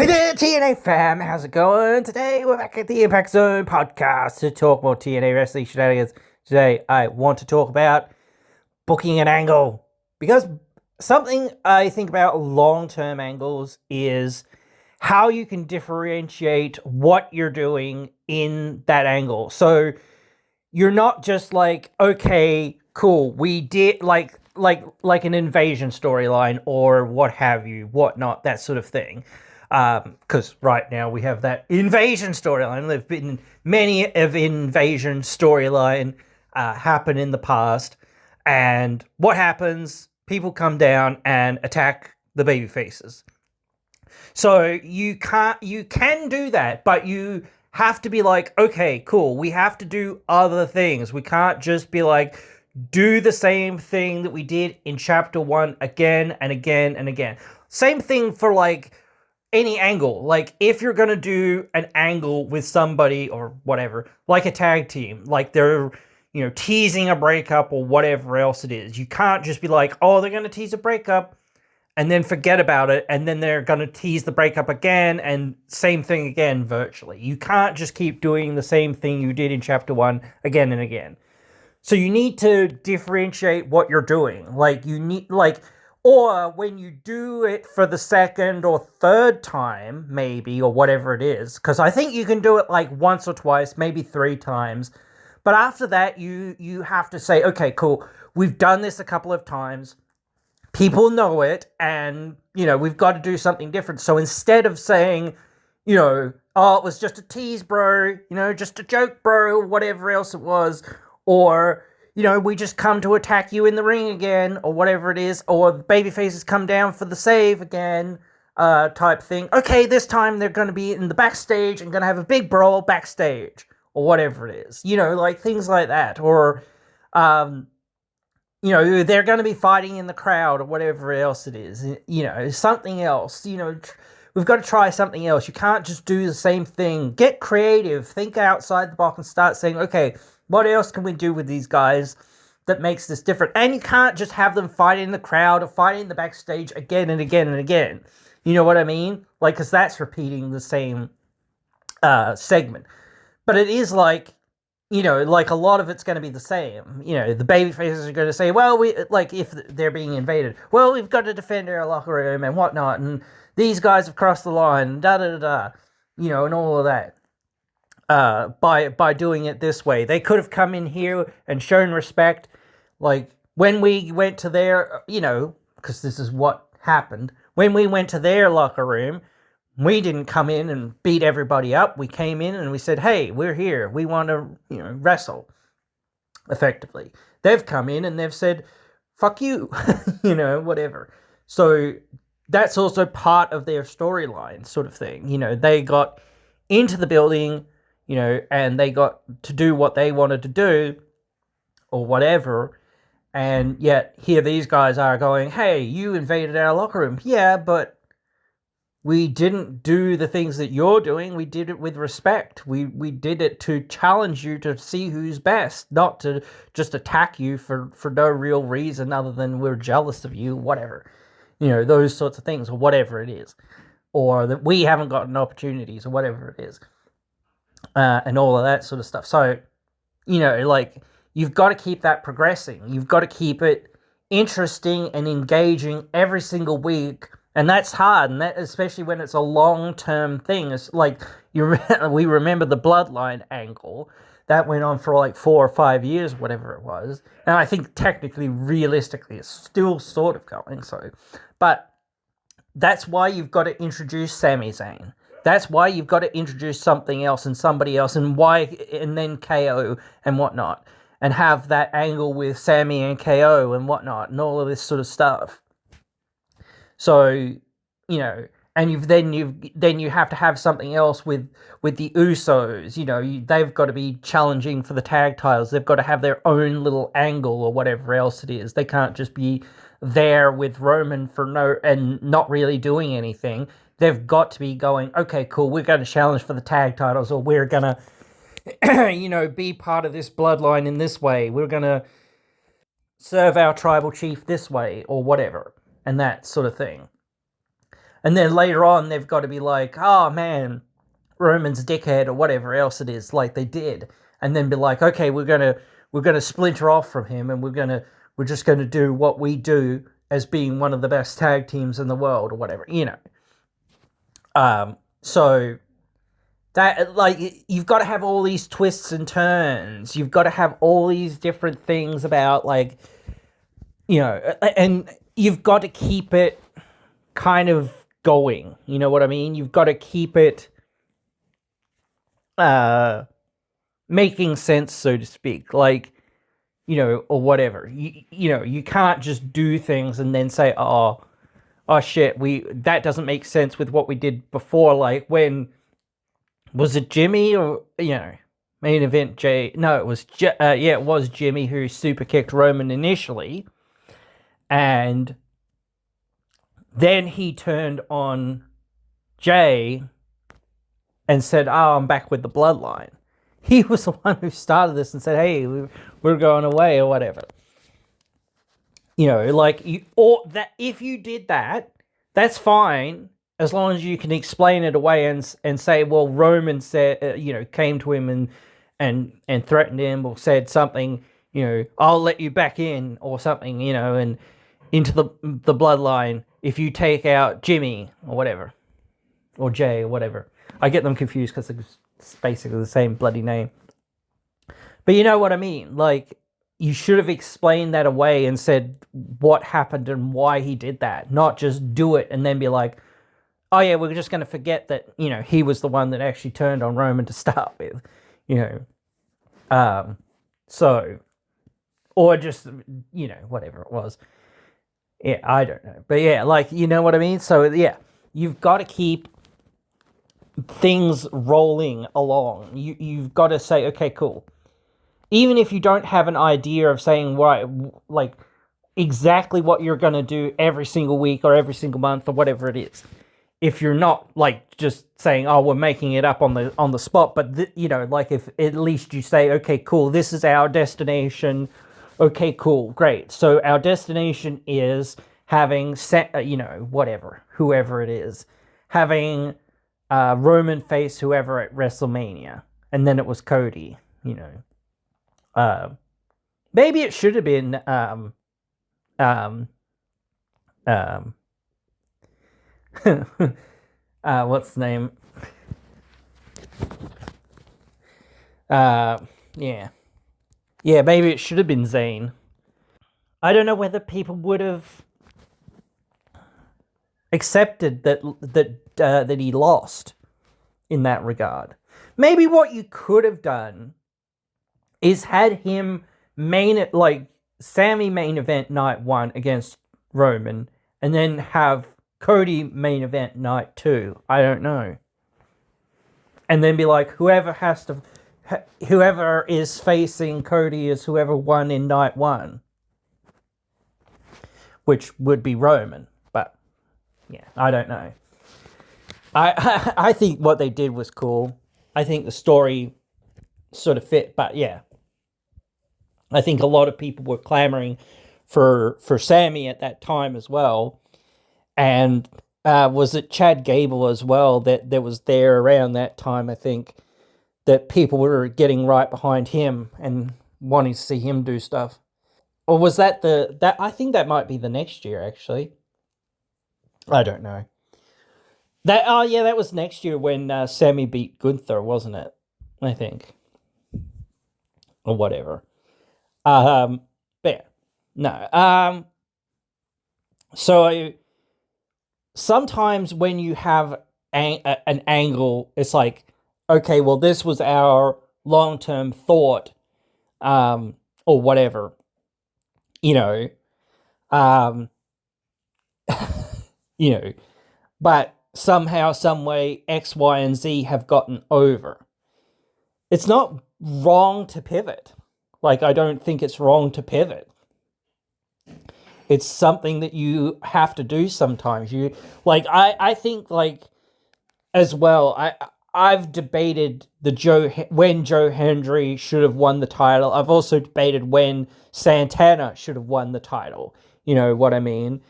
Hey there, TNA fam, how's it going? Today we're back at the Impact Zone podcast to talk more TNA wrestling shenanigans. Today I want to talk about booking an angle, because something I think about long-term angles is how you can differentiate what you're doing in that angle. So you're not just like, okay, cool, we did like an invasion storyline or what have you, whatnot, that sort of thing. Because right now we have that invasion storyline. There've been many of invasion storyline happen in the past, and what happens? People come down and attack the baby faces. So you can do that, but you have to be like, okay, cool, we have to do other things. We can't just be like, do the same thing that we did in chapter 1 again and again and again. Same thing for like any angle. Like if you're gonna do an angle with somebody or whatever, like a tag team, like they're teasing a breakup or whatever else it is, you can't just be like, oh, they're gonna tease a breakup and then forget about it, and then they're gonna tease the breakup again and same thing again virtually. You can't just keep doing the same thing you did in chapter 1 again and again. So you need to differentiate what you're doing. Like you need or when you do it for the second or third time, maybe, or whatever it is, because I think you can do it like once or twice, maybe 3 times. But after that, you have to say, okay, cool, we've done this a couple of times. People know it, and, we've got to do something different. So instead of saying, oh, it was just a tease, bro, just a joke, bro, whatever else it was, or we just come to attack you in the ring again, or whatever it is, or the babyfaces come down for the save again, type thing. Okay, this time they're going to be in the backstage and going to have a big brawl backstage, or whatever it is. Like things like that. Or, they're going to be fighting in the crowd, or whatever else it is. Something else. We've got to try something else. You can't just do the same thing. Get creative. Think outside the box and start saying, okay, what else can we do with these guys that makes this different? And you can't just have them fighting in the crowd or fighting in the backstage again and again and again. You know what I mean? Like, because that's repeating the same segment. But it is like, like a lot of it's going to be the same. The baby faces are going to say, well, if they're being invaded, well, we've got to defend our locker room and whatnot, and these guys have crossed the line, da-da-da-da, and all of that. By doing it this way. They could have come in here and shown respect. Like, when we went to their, because this is what happened. When we went to their locker room, we didn't come in and beat everybody up. We came in and we said, hey, we're here. We want to, wrestle, effectively. They've come in and they've said, fuck you, whatever. So that's also part of their storyline, sort of thing. They got into the building, and they got to do what they wanted to do, or whatever, and yet here these guys are going, hey, you invaded our locker room. Yeah, but we didn't do the things that you're doing. We did it with respect. We did it to challenge you to see who's best, not to just attack you for no real reason other than we're jealous of you, whatever. Those sorts of things, or whatever it is. Or that we haven't gotten opportunities, or whatever it is. And all of that sort of stuff. So, you've got to keep that progressing. You've got to keep it interesting and engaging every single week. And that's hard, and that especially when it's a long-term thing. It's like, we remember the Bloodline angle. That went on for like 4 or 5 years, whatever it was. And I think technically, realistically, it's still sort of going. So, but that's why you've got to introduce Sami Zayn. That's why you've got to introduce something else and somebody else, and then KO and whatnot, and have that angle with Sami and KO and whatnot, and all of this sort of stuff. So, and you have to have something else with the Usos. They've got to be challenging for the tag titles. They've got to have their own little angle or whatever else it is. They can't just be there with Roman and not really doing anything. They've got to be going, okay, cool, we're going to challenge for the tag titles, or we're going to, be part of this bloodline in this way. We're going to serve our tribal chief this way, or whatever, and that sort of thing. And then later on, they've got to be like, oh man, Roman's a dickhead or whatever else it is, like they did, and then be like, okay, we're gonna splinter off from him, and we're just gonna do what we do as being one of the best tag teams in the world or whatever, So that, like, you've got to have all these twists and turns. You've got to have all these different things about, like, and you've got to keep it kind of going. You know what I mean? You've got to keep it making sense, so to speak. Like, or whatever. You can't just do things and then say, oh shit, that doesn't make sense with what we did before. Like, when was it Jimmy or main event Jay? No, it was it was Jimmy who super kicked Roman initially, and then he turned on Jay and said, "Oh, I'm back with the bloodline." He was the one who started this and said, "Hey, we're going away," or whatever. Like, if you did that, that's fine, as long as you can explain it away and say, well, Roman said, came to him and threatened him or said something, I'll let you back in or something, and into the bloodline if you take out Jimmy or whatever, or Jay or whatever. I get them confused because it's basically the same bloody name. But you know what I mean? Like, you should have explained that away and said what happened and why he did that, not just do it and then be like, oh yeah, we're just going to forget that, he was the one that actually turned on Roman to start with, so, or just, whatever it was. Yeah, I don't know. But yeah, like, you know what I mean? So yeah, you've got to keep things rolling along. You've got to say, okay, cool. Even if you don't have an idea of saying, right, like, exactly what you're going to do every single week or every single month or whatever it is. If you're not, like, just saying, oh, we're making it up on the spot, but, like, if at least you say, okay, cool, this is our destination. Okay, cool, great. So our destination is having, whatever, whoever it is, having Roman face whoever at WrestleMania. And then it was Cody, maybe it should have been what's the name? Yeah, maybe it should have been Zayn. I don't know whether people would have accepted that he lost in that regard. Maybe what you could have done is had him Sammy main event night 1 against Roman, and then have Cody main event night 2. I don't know. And then be like, whoever is facing Cody is whoever won in night 1. Which would be Roman. But, yeah, I don't know. I think what they did was cool. I think the story sort of fit, but yeah. I think a lot of people were clamoring for Sammy at that time as well. And was it Chad Gable as well that was there around that time, I think, that people were getting right behind him and wanting to see him do stuff. Or was that I think that might be the next year, actually. I don't know. That was next year when Sammy beat Gunther, wasn't it? I think. Or whatever. But yeah, no. So sometimes when you have an angle, it's like, okay, well, this was our long-term thought, or whatever, but somehow, some way, X, Y, and Z have gotten over. It's not wrong to pivot. Like, I don't think it's wrong to pivot. It's something that you have to do sometimes. I think, like, as well, I've debated when Joe Hendry should have won the title. I've also debated when Santana should have won the title. You know what I mean?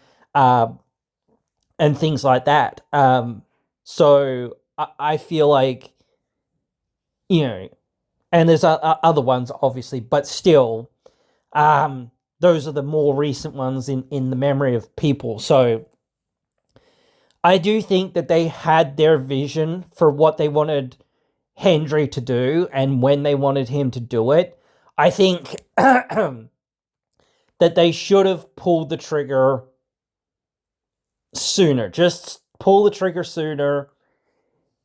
and things like that. So I feel like, you know, and there's other ones obviously, but still, those are the more recent ones in the memory of people. So I do think that they had their vision for what they wanted Hendry to do and when they wanted him to do it. I think that they should have pulled the trigger sooner. Just pull the trigger sooner,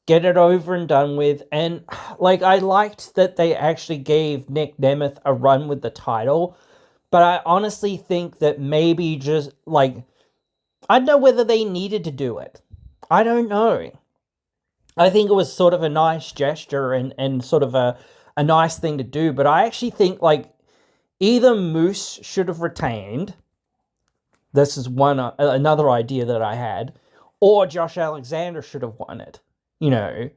get it over and done with. And like, I liked that they actually gave Nick Nemeth a run with the title, but I honestly think that maybe just like, I don't know whether they needed to do it. I don't know. I think it was sort of a nice gesture and sort of a nice thing to do, but I actually think like either Moose should have retained. This is one another idea that I had, or Josh Alexander should have won it. You know,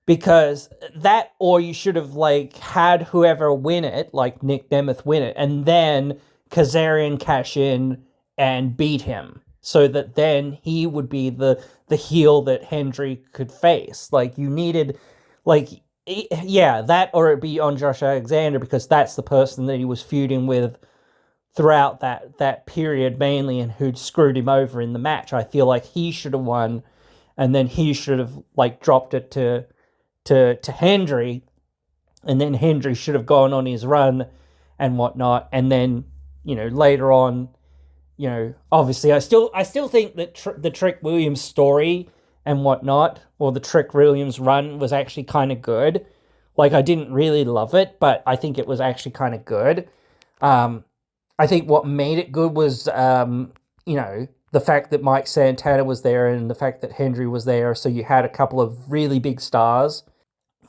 because that, or you should have like had whoever win it, like Nick Nemeth win it, and then Kazarian cash in and beat him, so that then he would be the heel that Hendry could face. Like, you needed, like, yeah, that, or it'd be on Josh Alexander because that's the person that he was feuding with throughout that period mainly, and who'd screwed him over in the match. I feel like he should have won, and then he should have like dropped it to Hendry, and then Hendry should have gone on his run and whatnot, and then, you know, later on, you know, obviously I still think that the Trick Williams story and whatnot, or the Trick Williams run, was actually kind of good. Like, I didn't really love it, but I think it was actually kind of good. I think what made it good was, you know, the fact that Mike Santana was there and the fact that Hendry was there, so you had a couple of really big stars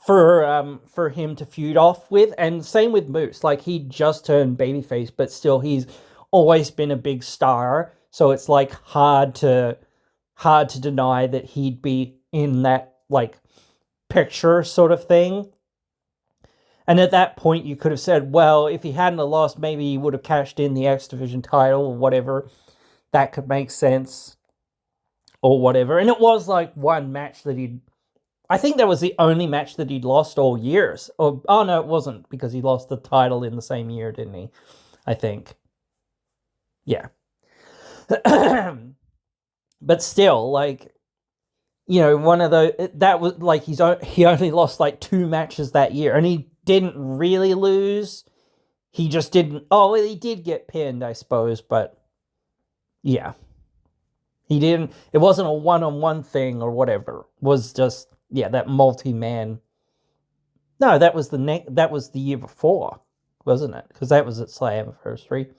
for him to feud off with, and same with Moose. Like, he just turned babyface, but still he's always been a big star, so it's like hard to deny that he'd be in that like picture sort of thing. And at that point, you could have said, well, if he hadn't have lost, maybe he would have cashed in the X Division title or whatever. That could make sense or whatever. And it was like one match that I think that was the only match that he'd lost all years. Or, oh no, it wasn't, because he lost the title in the same year, didn't he? I think. Yeah. But still, like, you know, one of the, that was like, he only lost like 2 matches that year, and he didn't really lose. He just didn't, oh, he did get pinned, I suppose, but yeah. He didn't, it wasn't a one-on-one thing or whatever. It was just, yeah, that multi-man. No, that was the year before, wasn't it? Because that was at Slammiversary.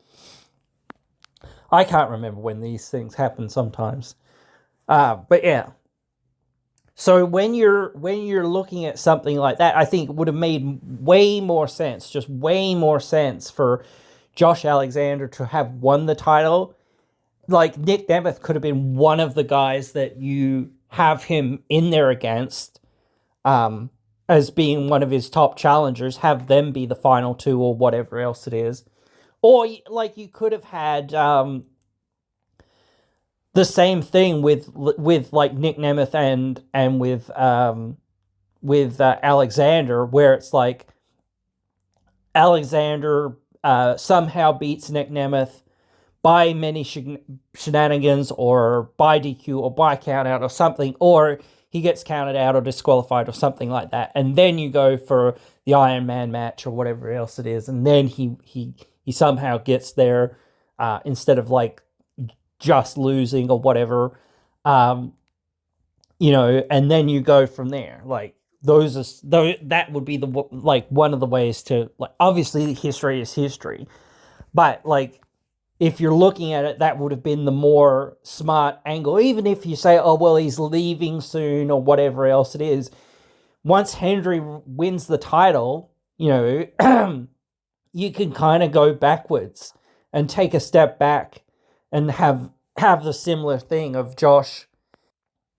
I can't remember when these things happen sometimes. But yeah. So when you're looking at something like that, I think it would have made way more sense, just way more sense, for Josh Alexander to have won the title. Like, Nick Nemeth could have been one of the guys that you have him in there against, as being one of his top challengers. Have them be the final 2 or whatever else it is. Or, like, you could have had the same thing with like Nick Nemeth and with Alexander, where it's like Alexander somehow beats Nick Nemeth by many shenanigans, or by DQ, or by count out, or something, or he gets counted out or disqualified or something like that, and then you go for the Iron Man match or whatever else it is, and then he somehow gets there, instead of like just losing or whatever, you know, and then you go from there. Like, that would be the, like, one of the ways to, like, obviously history is history, but like, if you're looking at it, that would have been the more smart angle. Even if you say, oh, well, he's leaving soon or whatever else it is, once Hendry wins the title, you know, you can kind of go backwards and take a step back and have the similar thing of Josh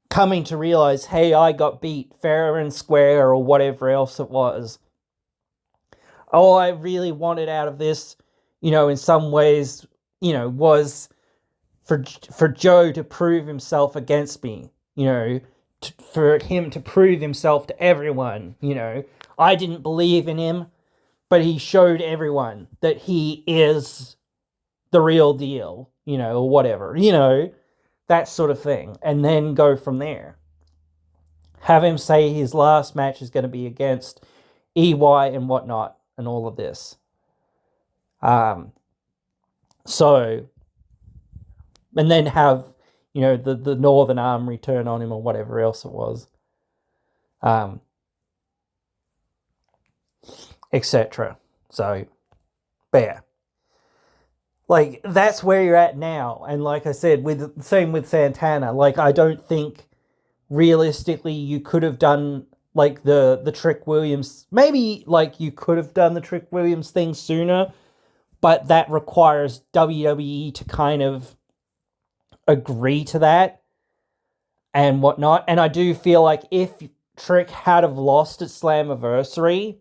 coming to realize, hey, I got beat fair and square, or whatever else it was. All I really wanted out of this, you know, in some ways, you know, was for Joe to prove himself against me, for him to prove himself to everyone, I didn't believe in him, but he showed everyone that he is the real deal, or whatever, that sort of thing, and then go from there. Have him say his last match is going to be against EY and whatnot, and all of this. So, and then have, the Northern Arm return on him or whatever else it was. Etc. So, but yeah. Like, that's where you're at now. And like I said, same with Santana. Like, I don't think realistically you could have done like the Trick Williams. Maybe like you could have done the Trick Williams thing sooner, but that requires WWE to kind of agree to that and whatnot. And I do feel like if Trick had have lost at Slammiversary,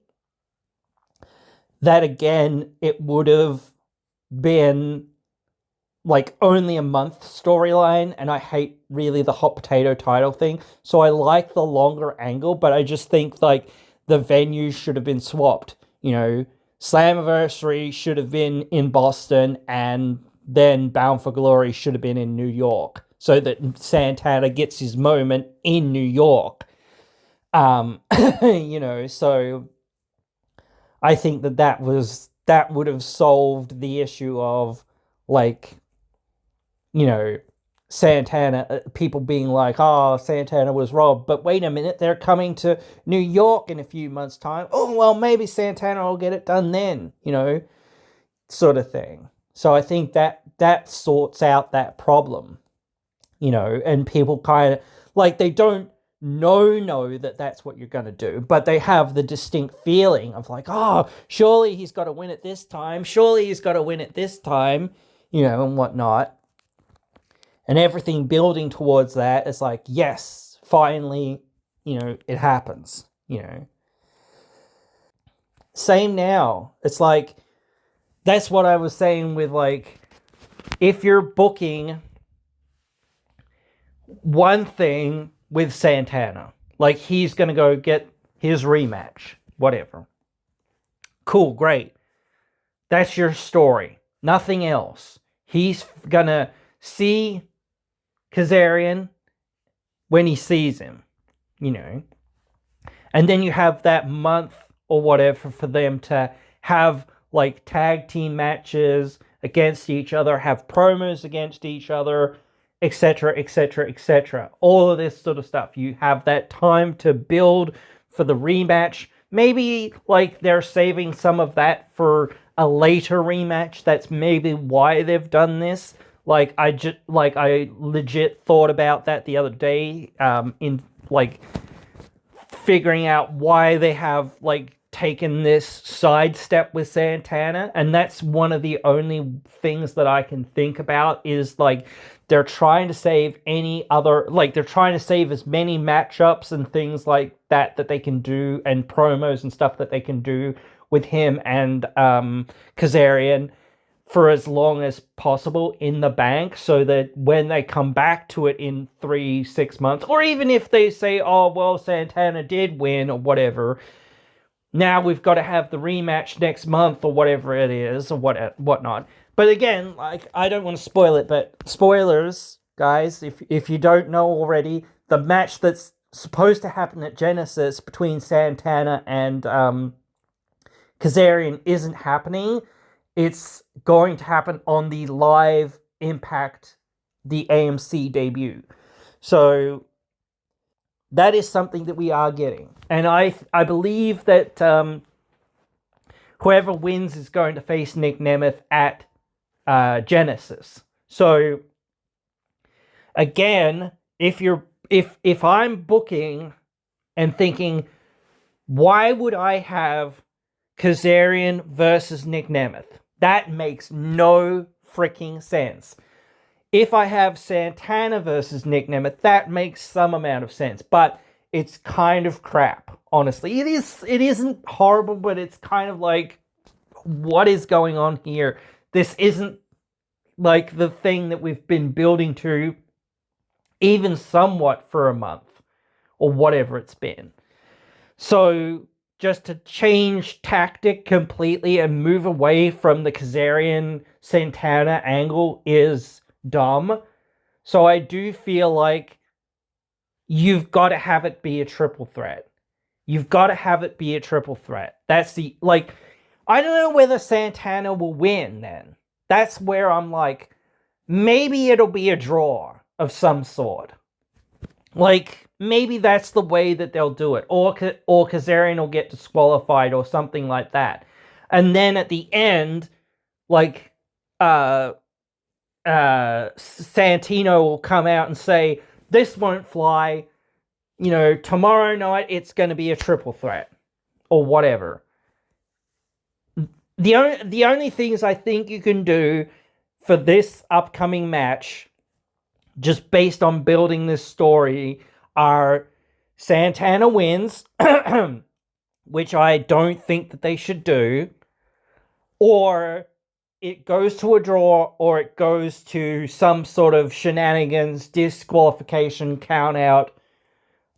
that again, it would have been like only a month storyline, and I hate really the hot potato title thing. So I like the longer angle, but I just think like the venues should have been swapped. Slammiversary should have been in Boston, and then Bound for Glory should have been in New York, so that Santana gets his moment in New York. So I think that would have solved the issue of like, Santana, people being like, oh, Santana was robbed, but wait a minute, they're coming to New York in a few months' time. Oh, well, maybe Santana will get it done then, sort of thing. So I think that sorts out that problem, and people kind of, like, they don't know that that's what you're going to do, but they have the distinct feeling of like, oh, surely he's got to win it this time, and whatnot. And everything building towards that is like, yes, finally, it happens, Same now. It's like, that's what I was saying with like, if you're booking one thing with Santana, like he's going to go get his rematch, whatever. Cool, great. That's your story. Nothing else. He's going to see Kazarian when he sees him, And then you have that month or whatever for them to have like tag team matches against each other, have promos against each other, etc., etc., etc. All of this sort of stuff. You have that time to build for the rematch. Maybe like they're saving some of that for a later rematch. That's maybe why they've done this. Like I legit thought about that the other day, in like figuring out why they have like taken this sidestep with Santana, and that's one of the only things that I can think about is like they're trying to save they're trying to save as many matchups and things like that they can do, and promos and stuff that they can do with him and Kazarian for as long as possible in the bank, so that when they come back to it in 3-6 months, or even if they say, oh, well, Santana did win or whatever, now we've got to have the rematch next month or whatever it is, or whatnot. But again, like, I don't want to spoil it, but spoilers, guys, if you don't know already, the match that's supposed to happen at Genesis between Santana and Kazarian isn't happening. It's going to happen on the live Impact, the AMC debut. So that is something that we are getting. And I believe that whoever wins is going to face Nick Nemeth at Genesis. So again, if I'm booking and thinking, why would I have Kazarian versus Nick Nemeth? That makes no freaking sense. If I have Santana versus Nick Nemeth, that makes some amount of sense, but it's kind of crap, honestly. It isn't horrible, but it's kind of like, what is going on here? This isn't like the thing that we've been building to even somewhat for a month or whatever it's been. So just to change tactic completely and move away from the Kazarian Santana angle is dumb. So I do feel like you've got to have it be a triple threat. You've got to have it be a triple threat. That's the, like, I don't know whether Santana will win then. That's where I'm like, maybe it'll be a draw of some sort. Like, maybe that's the way that they'll do it. Or Kazarian will get disqualified or something like that. And then at the end, like, Santino will come out and say, this won't fly. You know, tomorrow night it's going to be a triple threat. Or whatever. The only things I think you can do for this upcoming match, just based on building this story, are Santana wins, which I don't think that they should do, or it goes to a draw, or it goes to some sort of shenanigans, disqualification, count out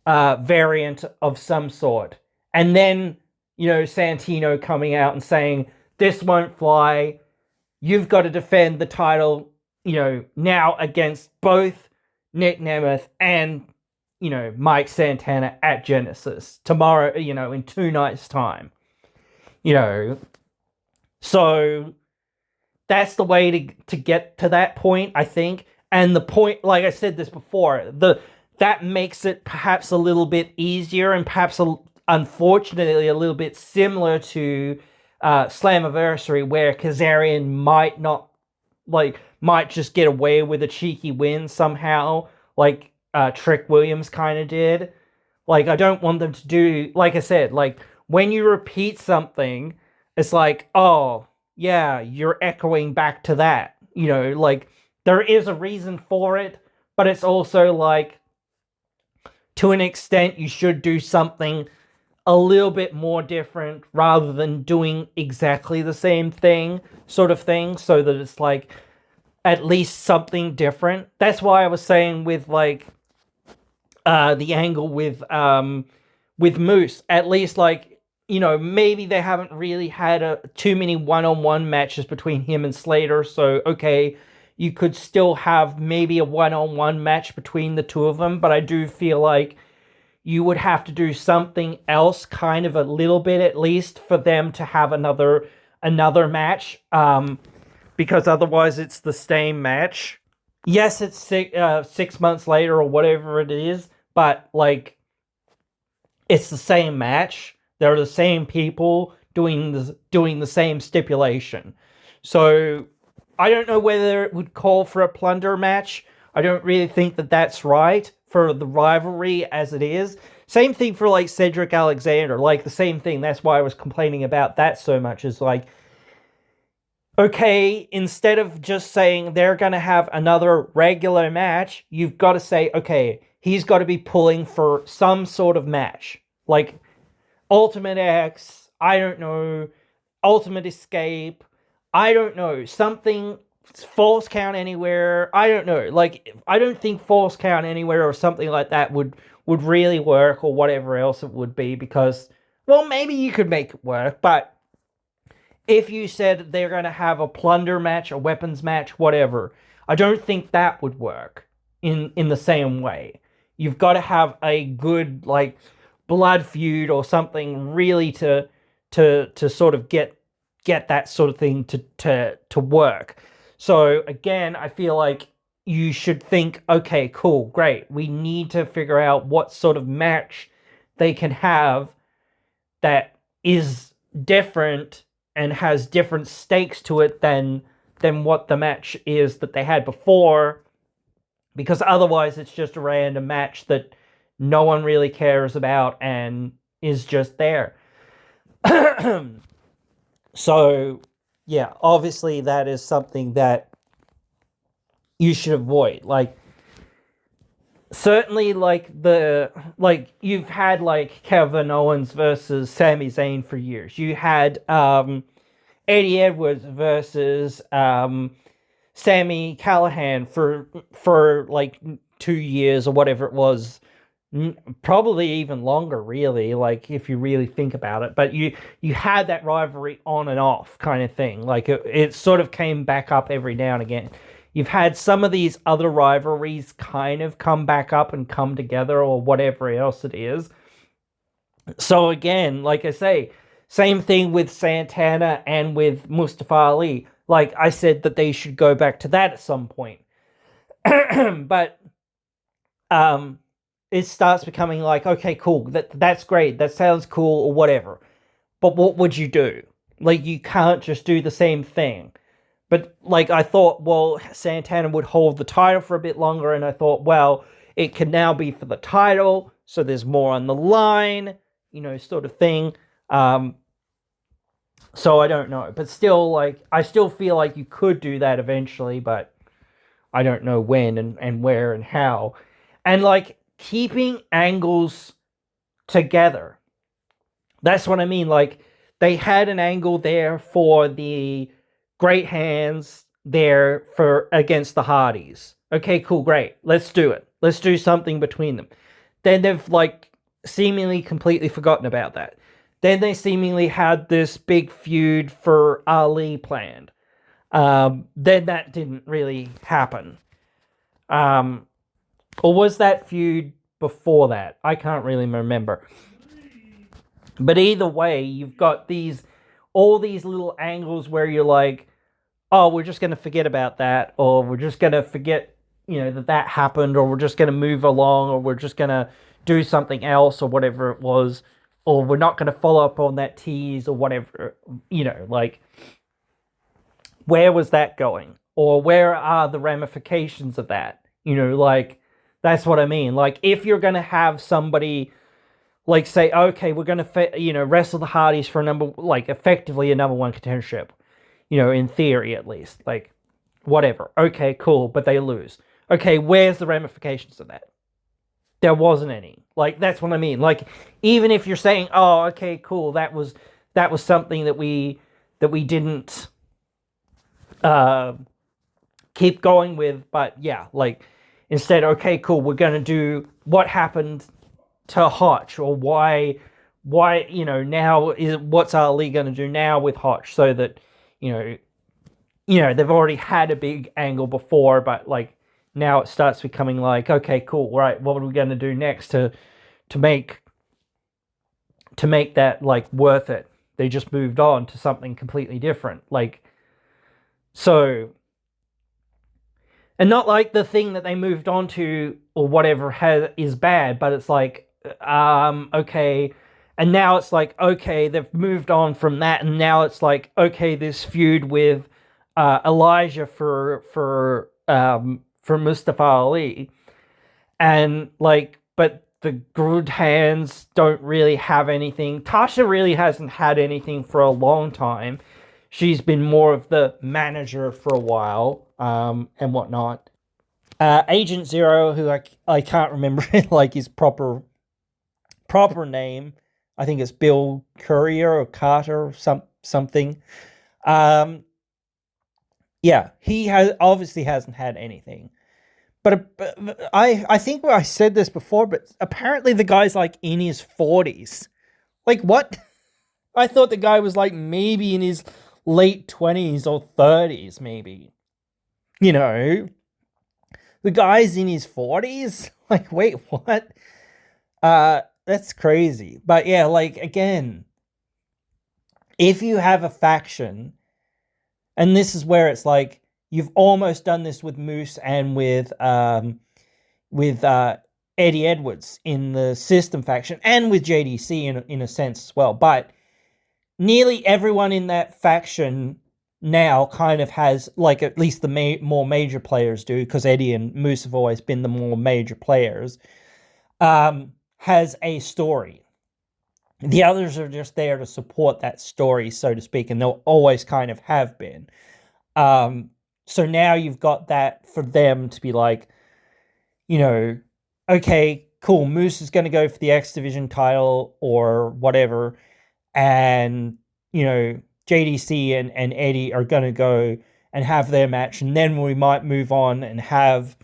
variant of some sort. And then, you know, Santino coming out and saying, this won't fly, you've got to defend the title, you know, now against both Nick Nemeth and, you know, Mike Santana at Genesis tomorrow, you know, in 2 nights' time. You know, so that's the way to get to that point, I think. And the point, like I said this before, that makes it perhaps a little bit easier and perhaps, unfortunately, a little bit similar to Slammiversary, where Kazarian might just get away with a cheeky win somehow, like Trick Williams kind of did. Like, I don't want them to do, like I said, like, when you repeat something, it's like, oh, yeah, you're echoing back to that. You know, like, there is a reason for it, but it's also like, to an extent, you should do something a little bit more different rather than doing exactly the same thing, sort of thing, so that it's like at least something different. That's why I was saying with like the angle with Moose, at least, like, you know, maybe they haven't really had too many one-on-one matches between him and Slater, so okay, you could still have maybe a one-on-one match between the two of them, but I do feel like you would have to do something else, kind of a little bit at least, for them to have another match, because otherwise it's the same match. Yes, it's 6 months later or whatever it is, but like, it's the same match. They're the same people doing the same stipulation. So I don't know whether it would call for a plunder match. I don't really think that that's right for the rivalry as it is. Same thing for like Cedric Alexander, like the same thing. That's why I was complaining about that so much, is like, okay, instead of just saying they're going to have another regular match, you've got to say, okay, he's got to be pulling for some sort of match. Like Ultimate X, I don't know, Ultimate Escape, I don't know, something, False Count Anywhere, I don't know. Like, I don't think False Count Anywhere or something like that would really work, or whatever else it would be, because, well, maybe you could make it work, but if you said they're going to have a plunder match, a weapons match, whatever, I don't think that would work in the same way. You've got to have a good, like, blood feud or something really to sort of get that sort of thing to work. So again, I feel like you should think, okay, cool, great. We need to figure out what sort of match they can have that is different and has different stakes to it than what the match is that they had before, because otherwise it's just a random match that no one really cares about and is just there. So, yeah, obviously that is something that you should avoid. Like, certainly, like, you've had, like, Kevin Owens versus Sami Zayn for years. You had, Eddie Edwards versus, Sammy Callahan for like 2 years or whatever it was, probably even longer, really. Like if you really think about it, but you had that rivalry on and off kind of thing. Like it sort of came back up every now and again. You've had some of these other rivalries kind of come back up and come together, or whatever else it is. So again, like I say, same thing with Santana and with Mustafa Ali. Like I said that they should go back to that at some point. But it starts becoming like, okay, cool, that's great, that sounds cool or whatever. But what would you do? Like you can't just do the same thing. But like I thought, well, Santana would hold the title for a bit longer, and I thought, well, it can now be for the title, so there's more on the line, sort of thing. So I don't know, but still, like, I still feel like you could do that eventually, but I don't know when and where and how. And like keeping angles together. That's what I mean. Like they had an angle there for the Great Hands there for against the Hardys. Okay, cool, great. Let's do it. Let's do something between them. Then they've like seemingly completely forgotten about that. Then they seemingly had this big feud for Ali planned. Then that didn't really happen. Or was that feud before that? I can't really remember. But either way, you've got all these little angles where you're like, oh, we're just going to forget about that, or we're just going to forget, that happened, or we're just going to move along, or we're just going to do something else, or whatever it was, or we're not going to follow up on that tease, or whatever, like, where was that going? Or where are the ramifications of that? Like, that's what I mean. Like, if you're going to have somebody, like, say, okay, we're going to, wrestle the Hardys for effectively a number one contendership, in theory at least. Like, whatever. Okay, cool, but they lose. Okay, where's the ramifications of that? There wasn't any. Like, that's what I mean. Like, even if you're saying, oh, okay, cool, that was something that we didn't keep going with, but yeah, like, instead, okay, cool, we're going to do what happened to Hotch, or why, now what's Ali going to do now with Hotch, so that, they've already had a big angle before, but like, now it starts becoming like, okay, cool, right, what are we going to do next to make that, like, worth it? They just moved on to something completely different, like, so, and not like the thing that they moved on to or whatever is bad, but it's like, okay, and now it's like, okay, they've moved on from that, and now it's like, okay, this feud with Elijah for Mustafa Ali, and like, but the Good Hands don't really have anything. Tasha really hasn't had anything for a long time. She's been more of the manager for a while, and whatnot. Agent Zero, who I can't remember like his proper name. I think it's Bill Courier or Carter or something. Yeah, he obviously hasn't had anything. But I think I said this before, but apparently the guy's like in his 40s. Like, what? I thought the guy was like maybe in his late 20s or 30s, maybe. The guy's in his 40s? Like, wait, what? That's crazy. But yeah, like, again, if you have a faction, and this is where it's like, you've almost done this with Moose and with Eddie Edwards in the System faction, and with JDC in a sense as well. But nearly everyone in that faction now kind of has, like, at least the more major players do, because Eddie and Moose have always been the more major players, has a story. The others are just there to support that story, so to speak, and they'll always kind of have been. So now you've got that for them to be like, okay, cool, Moose is going to go for the X Division title or whatever, and, JDC and Eddie are going to go and have their match, and then we might move on and have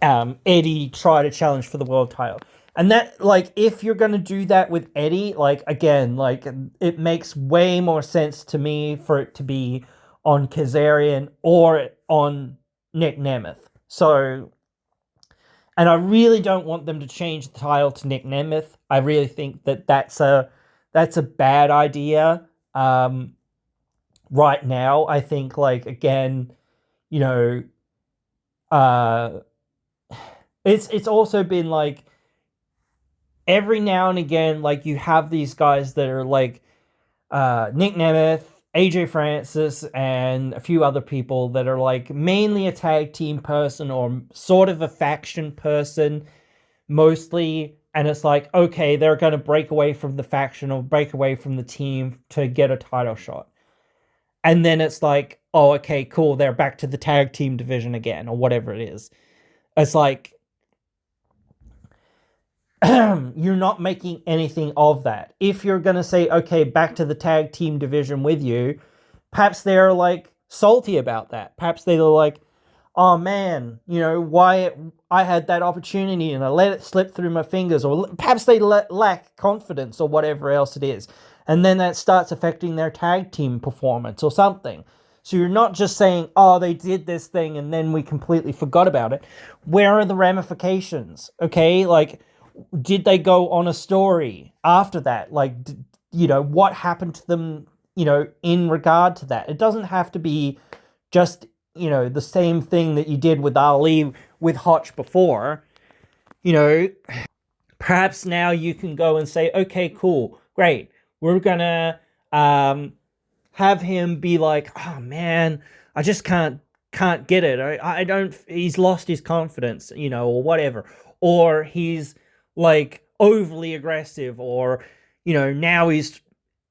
Eddie try to challenge for the world title. And that, like, if you're gonna do that with Eddie, like, again, like, it makes way more sense to me for it to be on Kazarian or on Nick Nemeth. So, and I really don't want them to change the title to Nick Nemeth. I really think that that's a bad idea. Right now, I think, like, again, you know, it's also been like every now and again, like, you have these guys that are like Nick Nemeth, AJ Francis, and a few other people that are like mainly a tag team person or sort of a faction person mostly. And it's like, okay, they're going to break away from the faction or break away from the team to get a title shot. And then it's like, oh, okay, cool, they're back to the tag team division again or whatever it is. It's like, you're not making anything of that. If you're going to say, okay, back to the tag team division with you, perhaps they're like salty about that. Perhaps they're like, oh man, why I had that opportunity and I let it slip through my fingers. Or perhaps they lack confidence or whatever else it is. And then that starts affecting their tag team performance or something. So you're not just saying, oh, they did this thing and then we completely forgot about it. Where are the ramifications? Okay, like, did they go on a story after that? Like, what happened to them, in regard to that? It doesn't have to be just, the same thing that you did with Ali with Hotch before. Perhaps now you can go and say, okay, cool, great. We're gonna have him be like, oh man, I just can't get it. I don't, he's lost his confidence, or whatever. Or he's like overly aggressive, or now he's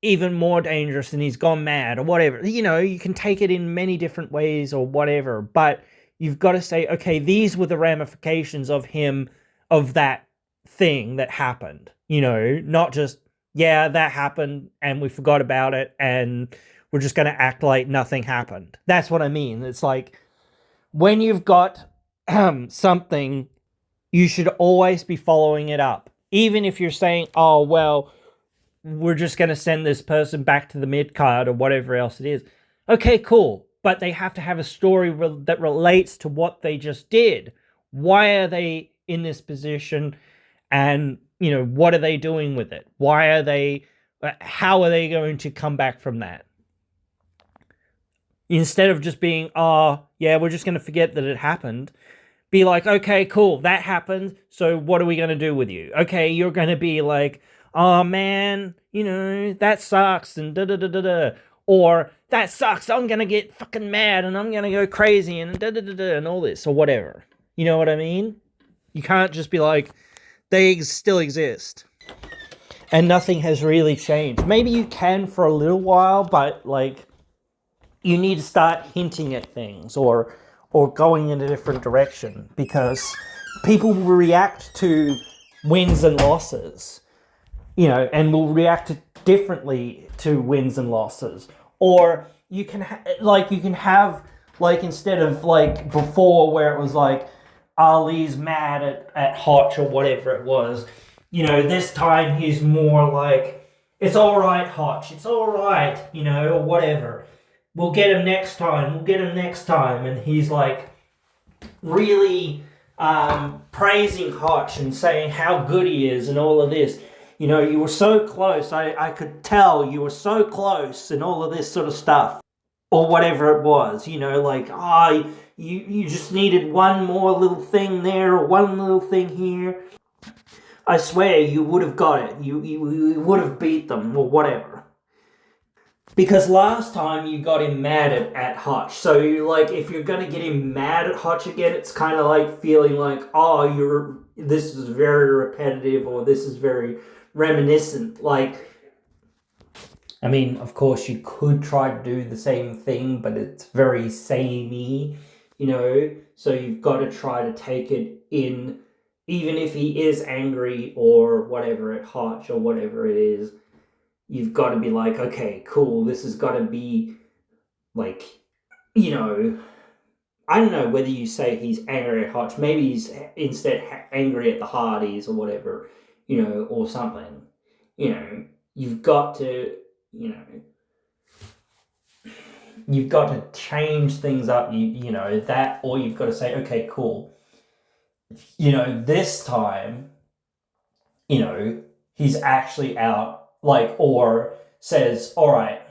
even more dangerous and he's gone mad or whatever. You can take it in many different ways or whatever, but you've got to say, okay, these were the ramifications of him, of that thing that happened. Not just, yeah, that happened and we forgot about it and we're just going to act like nothing happened. That's what I mean. It's like, when you've got something, you should always be following it up. Even if you're saying, oh, well, we're just going to send this person back to the mid-card or whatever else it is. Okay, cool. But they have to have a story that relates to what they just did. Why are they in this position? And, what are they doing with it? How are they going to come back from that? Instead of just being, oh, yeah, we're just going to forget that it happened. Be like, okay, cool, that happened, so what are we going to do with you? Okay, you're going to be like, oh man, that sucks, and da-da-da-da-da. Or, that sucks, I'm going to get fucking mad, and I'm going to go crazy, and da-da-da-da, and all this, or whatever. You know what I mean? You can't just be like, they still exist. And nothing has really changed. Maybe you can for a little while, but, like, you need to start hinting at things, or going in a different direction, because people will react to wins and losses, and will react differently to wins and losses. Or you can have, like, instead of like before where it was like Ali's mad at Hotch or whatever it was, this time he's more like, it's all right, Hotch, it's all right, or whatever. We'll get him next time. And he's like really praising Hotch and saying how good he is and all of this. You were so close. I could tell you were so close and all of this sort of stuff. Or whatever it was. Like, you just needed one more little thing there or one little thing here. I swear you would have got it. You would have beat them or whatever. Because last time you got him mad at Hutch. So if you're going to get him mad at Hutch again, it's kind of like feeling like, oh, this is very repetitive, or this is very reminiscent. Like, I mean, of course you could try to do the same thing, but it's very samey, so you've got to try to take it in, even if he is angry or whatever at Hutch or whatever it is. You've got to be like, okay, cool, this has got to be, like, you know, I don't know whether you say he's angry at Hotch. Maybe he's instead angry at the Hardys or whatever, or something. You've got to, you know, you've got to change things up. That, or you've got to say, okay, cool. This time, he's actually out, or says, all right,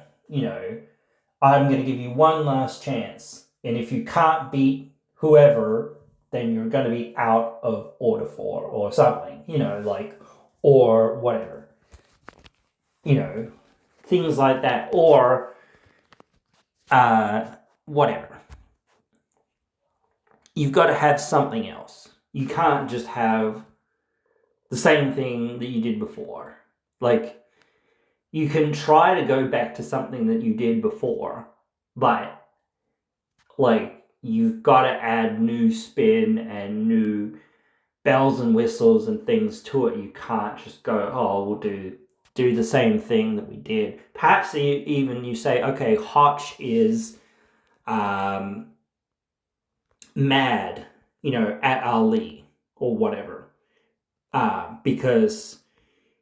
I'm going to give you one last chance. And if you can't beat whoever, then you're going to be out of Order 4 or something, or whatever. Things like that. Or, whatever. You've got to have something else. You can't just have the same thing that you did before. You can try to go back to something that you did before, but you've got to add new spin and new bells and whistles and things to it. You can't just go, oh, we'll do the same thing that we did. Perhaps even you say, okay, Hotch is mad, at Ali or whatever, because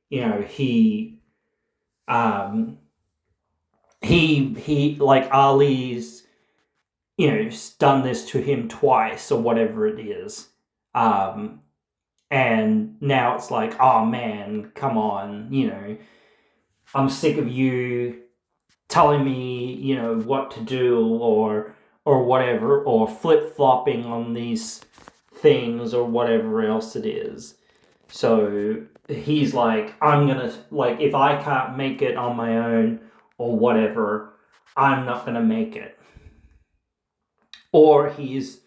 he like Ali's done this to him twice or whatever it is. And now it's like, oh man, come on, I'm sick of you telling me, what to do or whatever, or flip-flopping on these things or whatever else it is. So he's like, I'm gonna, if I can't make it on my own or whatever, I'm not gonna make it. Or he's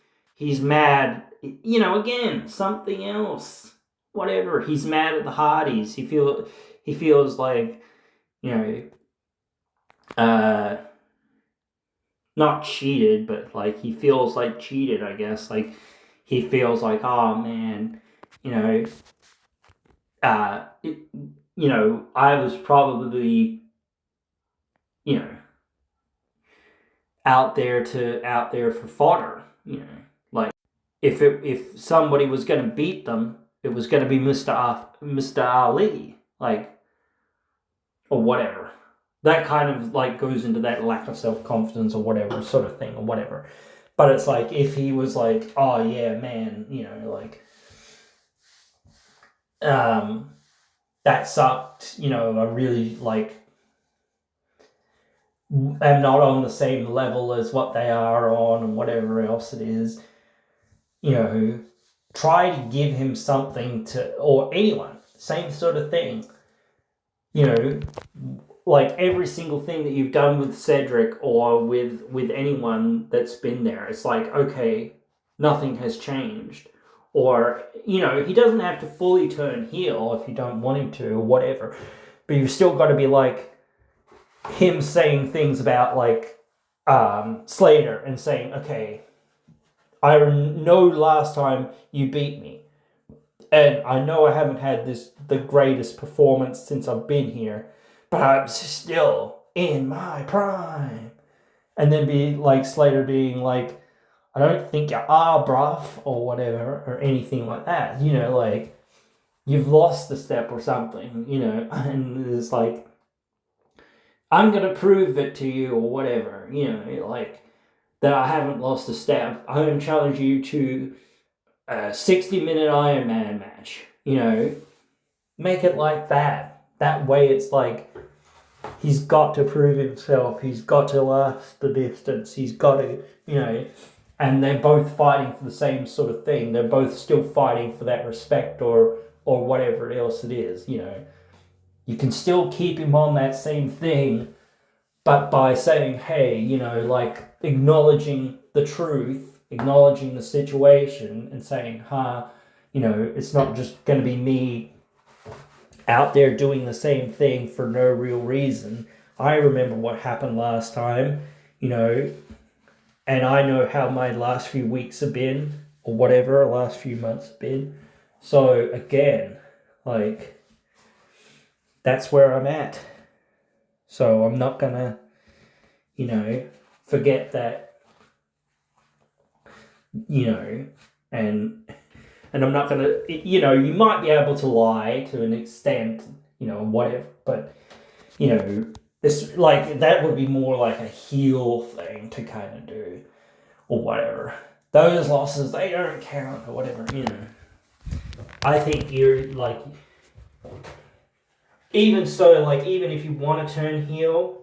mad, again, something else, whatever. He's mad at the Hardys. He feels like, not cheated, but he feels like cheated, I guess. He feels like, oh man, I was probably, out there for fodder, if somebody was going to beat them, it was going to be Mr. Ali, or whatever. That kind of goes into that lack of self-confidence or whatever sort of thing or whatever. But it's if he was like, oh yeah, man, that sucked, I really am not on the same level as what they are on and whatever else it is, try to give him something or anyone, same sort of thing, every single thing that you've done with Cedric or with anyone that's been there, it's okay, nothing has changed. Or, he doesn't have to fully turn heel if you don't want him to or whatever, but you've still got to be him saying things about Slater and saying, okay, I know last time you beat me, and I know I haven't had the greatest performance since I've been here, but I'm still in my prime. And then be Slater being I don't think you are, bruv, or whatever, or anything like that. You've lost a step or something, and it's I'm gonna prove it to you or whatever, that I haven't lost a step. I'm gonna challenge you to a 60-minute Iron Man match, make it like that. That way it's he's got to prove himself, he's got to last the distance, he's got to, and they're both fighting for the same sort of thing. They're both still fighting for that respect or whatever else it is, You can still keep him on that same thing, but by saying, hey, acknowledging the truth, acknowledging the situation, and saying, it's not just going to be me out there doing the same thing for no real reason. I remember what happened last time, and I know how my last few weeks have been, or whatever, last few months have been. So, again, that's where I'm at. So I'm not gonna, forget that, you know, and I'm not gonna, you know, you might be able to lie to an extent, you know, whatever, but, you know, this, like, that would be more like a heel thing to kind of do, or whatever. Those losses, they don't count, or whatever, you know. I think you're, like, even so, like, even if you want to turn heel,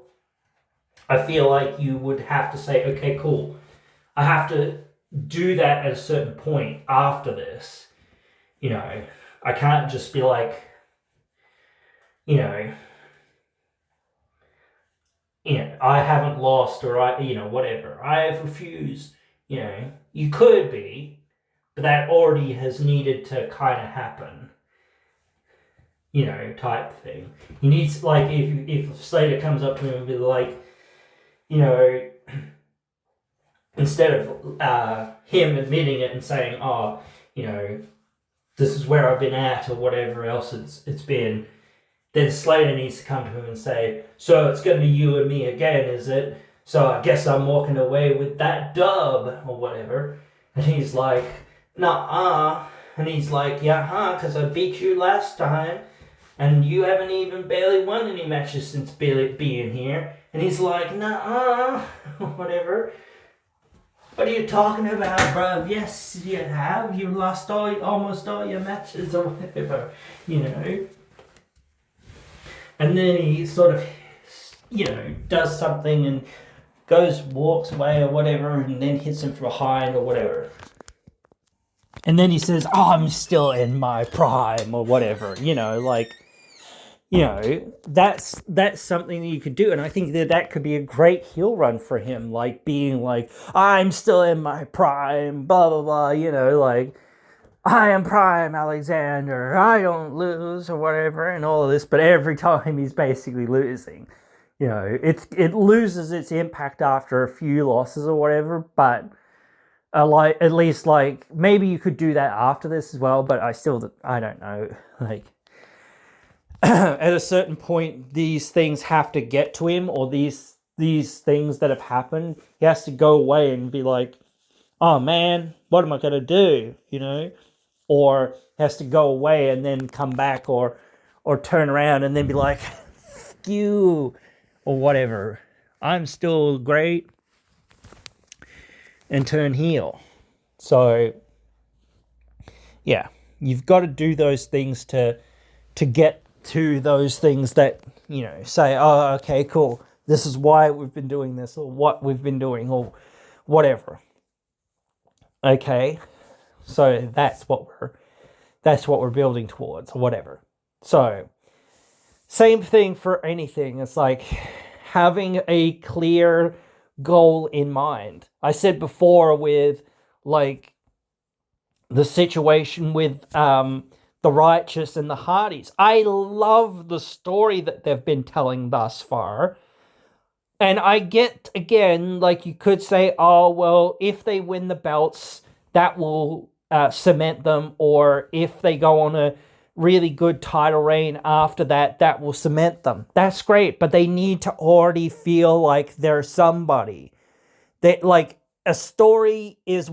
I feel like you would have to say, okay, cool, I have to do that at a certain point after this. You know, I can't just be like, you know, I haven't lost, or whatever. I have refused. You know, you could be, but that already has needed to kind of happen. You know, type thing. He needs, like, if Slater comes up to him and be like, you know, instead of him admitting it and saying, oh, you know, this is where I've been at, or whatever else it's been, then Slater needs to come to him and say, so it's going to be you and me again, is it? So I guess I'm walking away with that dub, or whatever. And he's like, nah. And he's like, yeah, because I beat you last time, and you haven't even barely won any matches since being here. And he's like, nah, whatever. What are you talking about, bruv? Yes, you have. You lost almost all your matches, or whatever, you know. And then he sort of, you know, does something and walks away or whatever, and then hits him from behind or whatever. And then he says, oh, I'm still in my prime, or whatever, you know, like, you know, that's something that you could do. And I think that could be a great heel run for him, like being like, I'm still in my prime, blah, blah, blah, you know, like, I am Prime Alexander, I don't lose, or whatever, and all of this, but every time he's basically losing. You know, it loses its impact after a few losses or whatever, but like, at least, like, maybe you could do that after this as well, but I don't know, like, at a certain point, these things have to get to him, or these things that have happened, he has to go away and be like, oh man, what am I going to do, you know? Or has to go away and then come back, or turn around and then be like, fuck you, or whatever. I'm still great, and turn heel. So, yeah, you've got to do those things to get to those things that, you know, say, oh, okay, cool, this is why we've been doing this, or what we've been doing, or whatever. Okay, so that's what we're building towards, or whatever. So, same thing for anything. It's like having a clear goal in mind. I said before with, like, the situation with the Righteous and the Hardys. I love the story that they've been telling thus far. And I get, again, like, you could say, oh, well, if they win the belts, that will cement them, or if they go on a really good title reign after that, that will cement them. That's great, but they need to already feel like they're somebody. That, like, a story is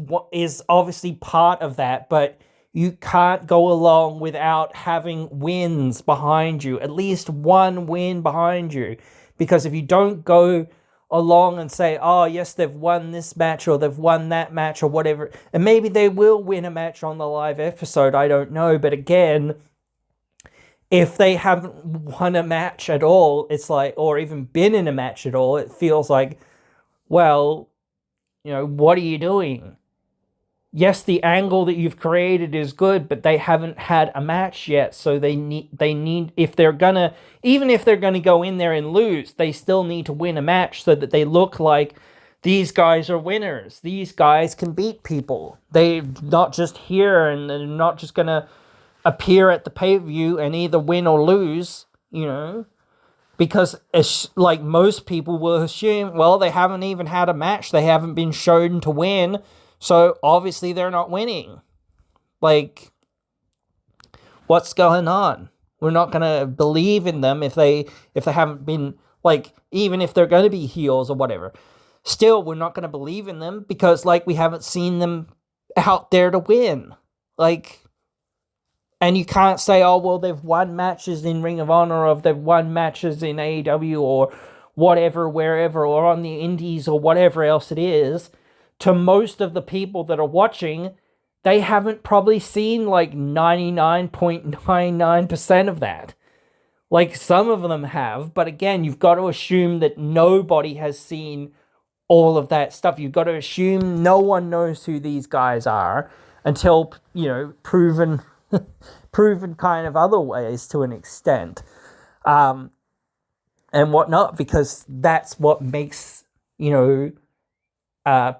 obviously part of that, but you can't go along without having wins behind you, at least one win behind you, because if you don't go along and say, oh, yes, they've won this match, or they've won that match, or whatever, and maybe they will win a match on the live episode, I don't know, but again, if they haven't won a match at all, it's like, or even been in a match at all, it feels like, well, you know, what are you doing? Yes, the angle that you've created is good, but they haven't had a match yet, so they need, if they're gonna, even if they're gonna go in there and lose, they still need to win a match so that they look like these guys are winners. These guys can beat people. They're not just here, and they're not just gonna appear at the pay-per-view and either win or lose, you know, because like most people will assume, well, they haven't even had a match, they haven't been shown to win, so obviously they're not winning. Like, what's going on? We're not going to believe in them if they haven't been, like, even if they're going to be heels or whatever. Still, we're not going to believe in them because, like, we haven't seen them out there to win. Like, and you can't say, oh, well, they've won matches in Ring of Honor, or they've won matches in AEW, or whatever, wherever, or on the indies, or whatever else it is. To most of the people that are watching, they haven't probably seen like 99.99% of that. Like, some of them have, but again, you've got to assume that nobody has seen all of that stuff. You've got to assume no one knows who these guys are until, proven proven kind of other ways to an extent, and whatnot, because that's what makes,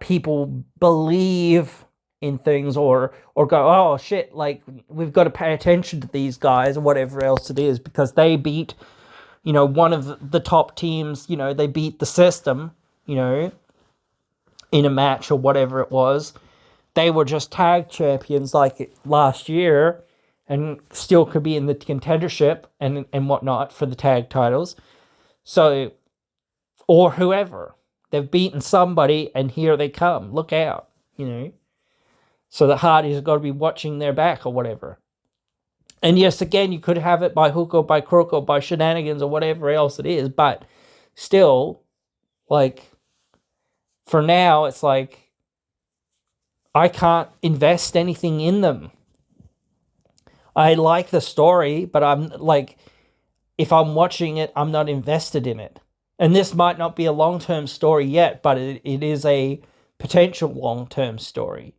people believe in things, or go, oh shit, like, we've got to pay attention to these guys, or whatever else it is, because they beat, one of the top teams, they beat the system, in a match or whatever it was. They were just tag champions like last year, and still could be in the contendership and whatnot for the tag titles. So, or whoever. They've beaten somebody, and here they come. Look out, So the Hardys have got to be watching their back or whatever. And yes, again, you could have it by hook or by crook or by shenanigans or whatever else it is, but still, like, for now, it's like, I can't invest anything in them. I like the story, but I'm like, if I'm watching it, I'm not invested in it. And this might not be a long-term story yet, but it is a potential long-term story.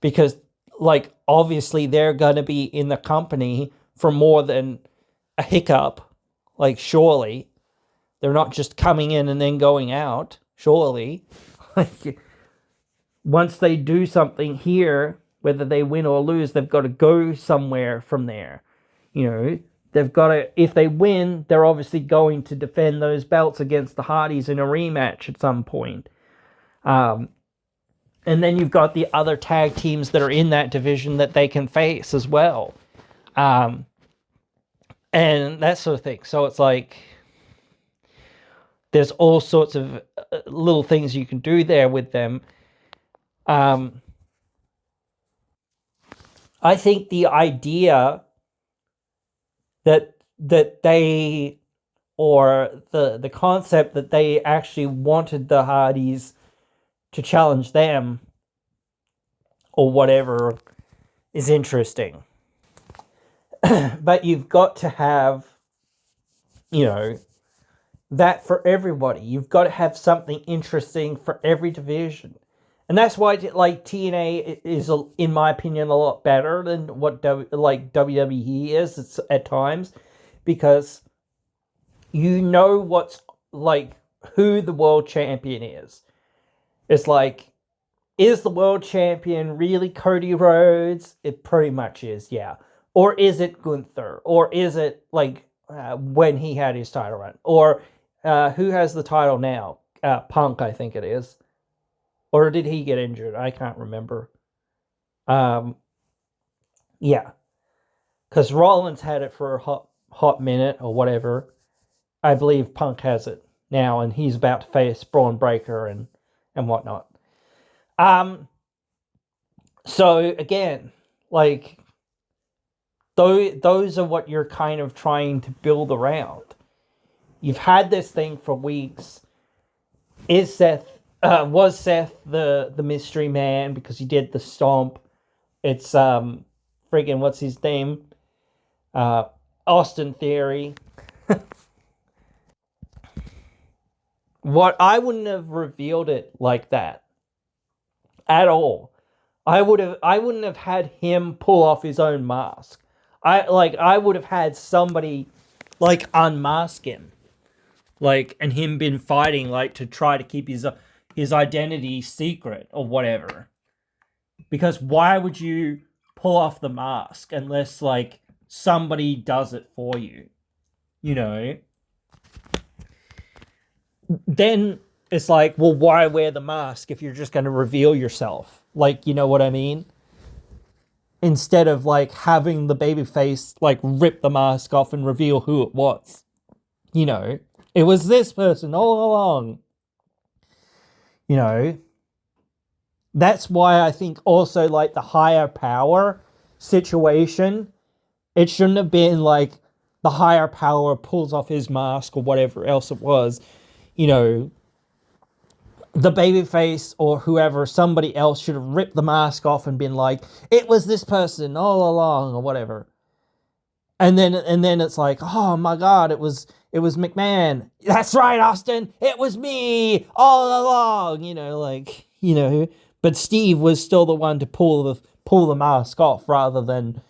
Because, like, obviously they're going to be in the company for more than a hiccup. Like, surely. They're not just coming in and then going out. Surely. Like, once they do something here, whether they win or lose, they've got to go somewhere from there. They've got to, if they win, they're obviously going to defend those belts against the Hardys in a rematch at some point. And then you've got the other tag teams that are in that division that they can face as well. And that sort of thing. So it's like, there's all sorts of little things you can do there with them. I think the idea that they, or the concept that they actually wanted the Hardys to challenge them or whatever is interesting. But you've got to have, that for everybody. You've got to have something interesting for every division. And that's why, like, TNA is, in my opinion, a lot better than what WWE is at times, because what's, like, who the world champion is. It's like, is the world champion really Cody Rhodes? It pretty much is, yeah. Or is it Gunther? Or is it, like, when he had his title run? Or who has the title now? Punk, I think it is. Or did he get injured? I can't remember. Yeah. Because Rollins had it for a hot minute or whatever. I believe Punk has it now, and he's about to face Braun Breaker and whatnot. So, again, like, those are what you're kind of trying to build around. You've had this thing for weeks. Was Seth the mystery man because he did the stomp? It's friggin' what's his name? Austin Theory. What, I wouldn't have revealed it like that at all. I wouldn't have had him pull off his own mask. I would have had somebody, like, unmask him, like, and him been fighting, like, to try to keep his identity secret or whatever. Because why would you pull off the mask unless, like, somebody does it for you? Then it's like, well, why wear the mask if you're just going to reveal yourself? Like, you know what I mean? Instead of, like, having the babyface, like, rip the mask off and reveal who it was. It was this person all along. That's why I think also like the higher power situation, it shouldn't have been like the higher power pulls off his mask or whatever else it was, you know, the babyface or whoever, somebody else should have ripped the mask off and been like, it was this person all along or whatever. And then it's like, oh my god, it was McMahon. That's right, Austin. It was me all along. But Steve was still the one to pull the mask off rather than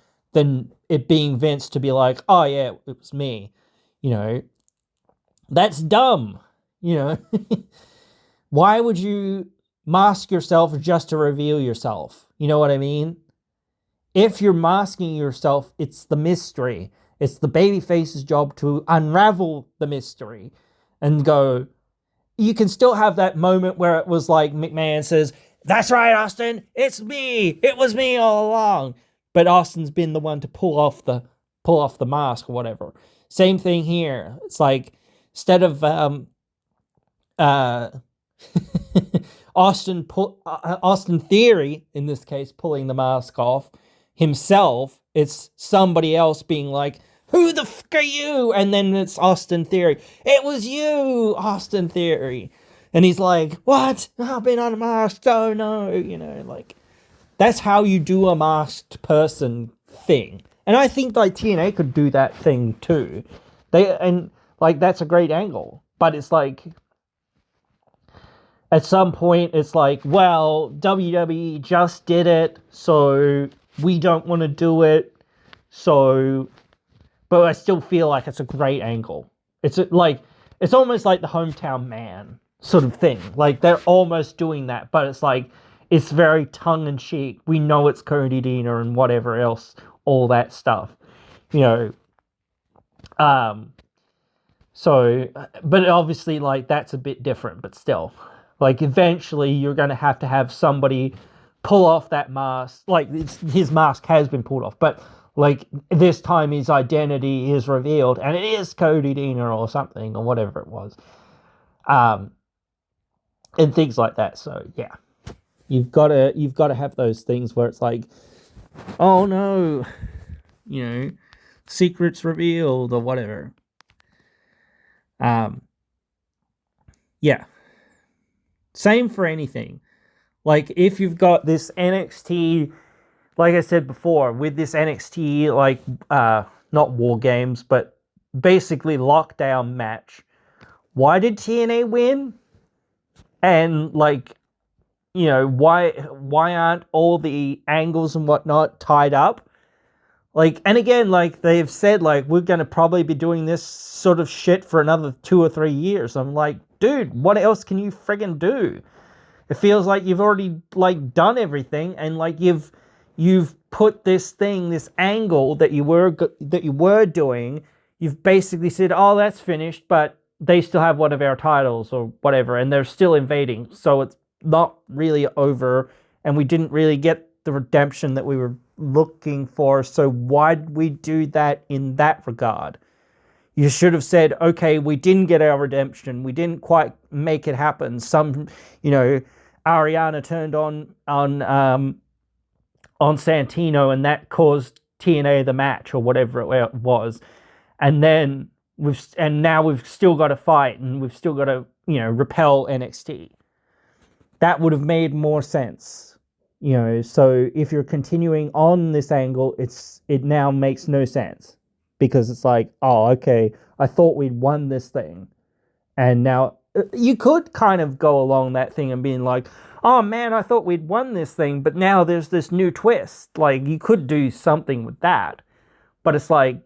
it being Vince to be like, oh yeah, it was me. You know, that's dumb. You know, why would you mask yourself just to reveal yourself? You know what I mean? If you're masking yourself, it's the mystery. It's the babyface's job to unravel the mystery and go. You can still have that moment where it was like McMahon says, "That's right, Austin. It's me. It was me all along." But Austin's been the one to pull off the mask or whatever. Same thing here. It's like instead of Austin Theory in this case pulling the mask off himself, it's somebody else being like, who the fuck are you? And then it's Austin Theory. It was you, Austin Theory. And he's like, what? I've been unmasked. Oh no. Like, that's how you do a masked person thing. And I think like TNA could do that thing too. That's a great angle. But it's like, at some point, it's like, well, WWE just did it, so we don't want to do it. But I still feel like it's a great angle. It's almost like the hometown man sort of thing. Like they're almost doing that, but it's like it's very tongue in cheek. We know it's Cody Deaner and whatever else, all that stuff, So, but obviously, like that's a bit different. But still, like eventually, you're going to have somebody pull off that mask. Like his mask has been pulled off, but like this time his identity is revealed, and it is Cody Deaner or something or whatever it was, and things like that. So yeah, you've got to have those things where it's like, oh no, secrets revealed or whatever. Yeah. Same for anything. Like if you've got this NXT, like I said before, with this NXT not War Games, but basically lockdown match. Why did TNA win? And why aren't all the angles and whatnot tied up? Like, and again, like they've said, like we're gonna probably be doing this sort of shit for another 2 or 3 years. I'm like, dude, what else can you friggin' do? It feels like you've already like done everything, and like you've put this angle that you were doing. You've basically said, oh, that's finished, but they still have one of our titles or whatever, and they're still invading, so it's not really over, and we didn't really get the redemption that we were looking for, so why'd we do that in that regard? You should have said, okay, we didn't get our redemption, we didn't quite make it happen. Ariana turned on Santino, and that caused TNA the match or whatever it was, and now we've still got to fight, and we've still got to repel NXT. That would have made more sense. So if you're continuing on this angle, it now makes no sense, because it's like, oh, okay, I thought we'd won this thing, and now you could kind of go along that thing and being like, oh man, I thought we'd won this thing, but now there's this new twist. Like you could do something with that, but it's like,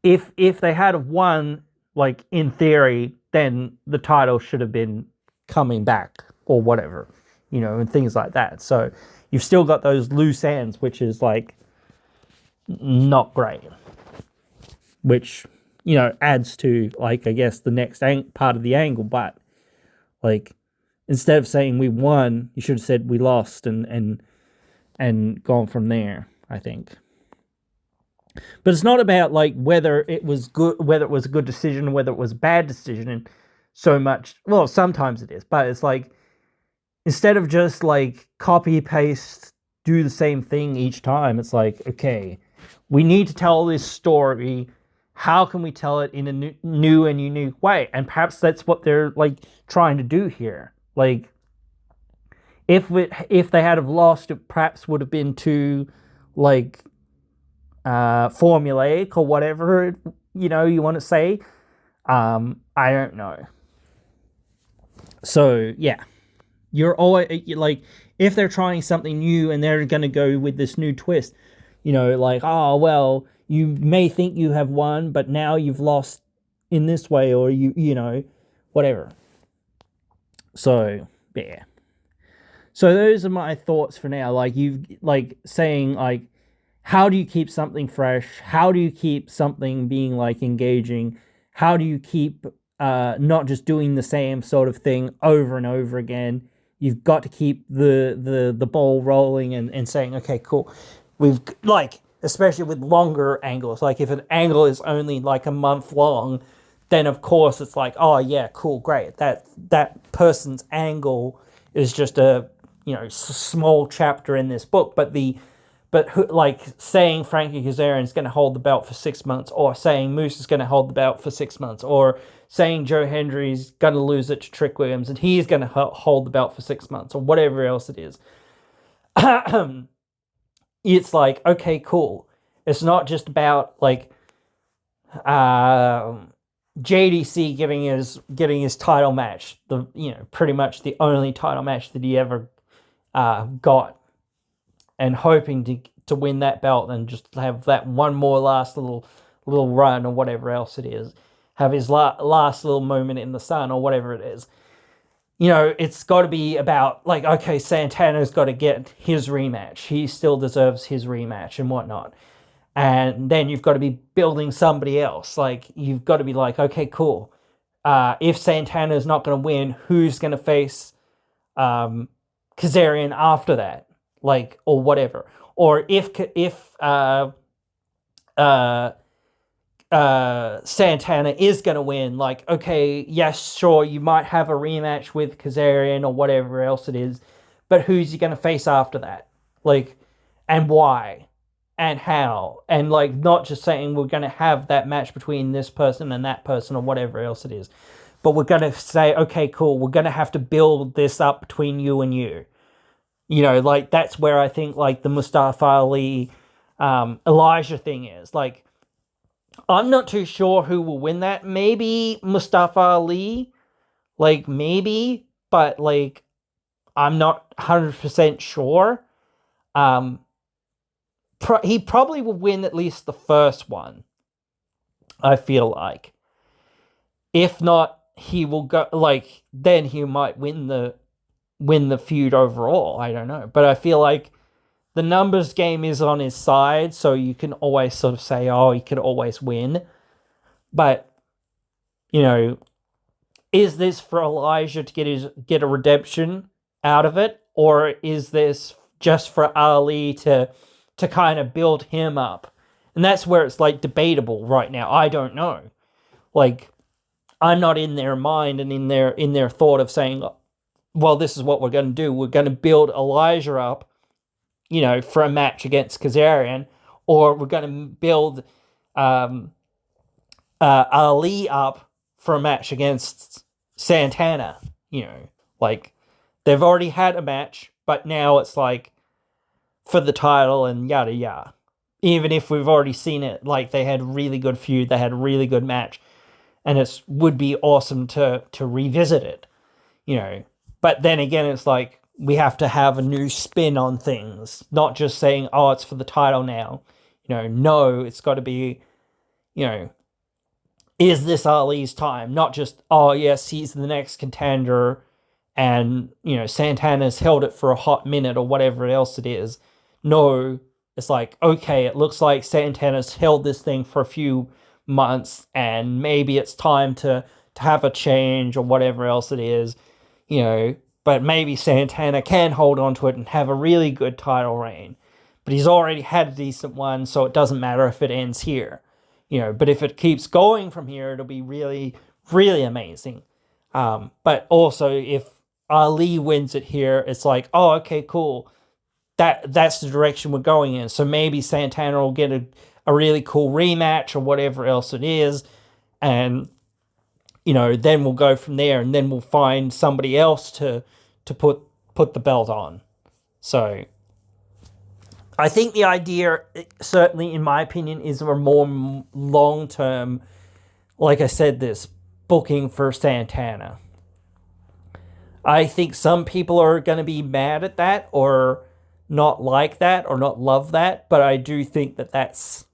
if they had won, like in theory, then the title should have been coming back or whatever, and things like that. So you've still got those loose ends, which is like not great, which, adds to like, I guess the next part of the angle. But like, instead of saying we won, you should have said we lost and gone from there, I think. But it's not about like whether it was good, whether it was a good decision, whether it was a bad decision. so much. Well, sometimes it is, but it's like, instead of just like copy paste, do the same thing each time, it's like, okay, we need to tell this story. How can we tell it in a new and unique way? And perhaps that's what they're like trying to do here. Like, if they had have lost, it perhaps would have been too like formulaic or whatever you want to say. I don't know. So yeah, you're always like, if they're trying something new and they're gonna go with this new twist, like, oh well, you may think you have won, but now you've lost in this way, or whatever. So yeah. So those are my thoughts for now. Like, you've like saying like, how do you keep something fresh? How do you keep something being like engaging? How do you keep not just doing the same sort of thing over and over again? You've got to keep the ball rolling and saying, okay, cool. We've like, especially with longer angles, like if an angle is only like a month long, then of course it's like, oh yeah, cool, great. That person's angle is just a small chapter in this book, but like saying Frankie Kazarian is going to hold the belt for 6 months, or saying Moose is going to hold the belt for 6 months, or saying Joe Hendry's going to lose it to Trick Williams and he's going to hold the belt for 6 months, or whatever else it is. It's like, okay, cool. It's not just about like JDC getting his title match, pretty much the only title match that he ever got, and hoping to win that belt and just have that one more last little run, or whatever else it is, have his last little moment in the sun, or whatever it is. It's got to be about like, okay, Santana's got to get his rematch. He still deserves his rematch and whatnot. And then you've got to be building somebody else. Like, you've got to be like, okay, cool. If Santana's not going to win, who's going to face Kazarian after that? Like, or whatever. Or if Santana is going to win, like, okay, yes, sure, you might have a rematch with Kazarian or whatever else it is, but who's he going to face after that? Like, and why? And how? And, like, not just saying we're going to have that match between this person and that person or whatever else it is, but we're going to say, okay, cool, we're going to have to build this up between you and you. Like, that's where I think, like, the Mustafa Ali, Elijah thing is. Like, I'm not too sure who will win that. Maybe Mustafa Ali. Like, maybe. But, like, I'm not 100% sure. He probably will win at least the first one, I feel like. If not, he will go, like, then he might win the feud overall. I don't know. But I feel like the numbers game is on his side, so you can always sort of say, oh, he could always win. But, is this for Elijah to get a redemption out of it? Or is this just for Ali to kind of build him up? And that's where it's, like, debatable right now. I don't know. Like, I'm not in their mind and in their thought of saying, well, this is what we're going to do. We're going to build Elijah up, for a match against Kazarian, or we're going to build Ali up for a match against Santana. Like, they've already had a match, but now it's like for the title and yada yada. Even if we've already seen it, like, they had a really good feud, they had a really good match, and it would be awesome to revisit it, But then again, it's like, we have to have a new spin on things, not just saying, oh, it's for the title now. No, it's got to be, is this Ali's time? Not just, oh, yes, he's the next contender, and, Santana's held it for a hot minute or whatever else it is. No, it's like, okay, it looks like Santana's held this thing for a few months, and maybe it's time to have a change or whatever else it is, but maybe Santana can hold on to it and have a really good title reign. But he's already had a decent one, so it doesn't matter if it ends here. But if it keeps going from here, it'll be really, really amazing. But also, if Ali wins it here, it's like, oh, okay, cool. That's the direction we're going in. So maybe Santana will get a really cool rematch or whatever else it is, and then we'll go from there, and then we'll find somebody else to put the belt on. So I think the idea, certainly in my opinion, is a more long term, like I said, this booking for Santana. I think some people are going to be mad at that, or not like that, or not love that, but I do think that that's,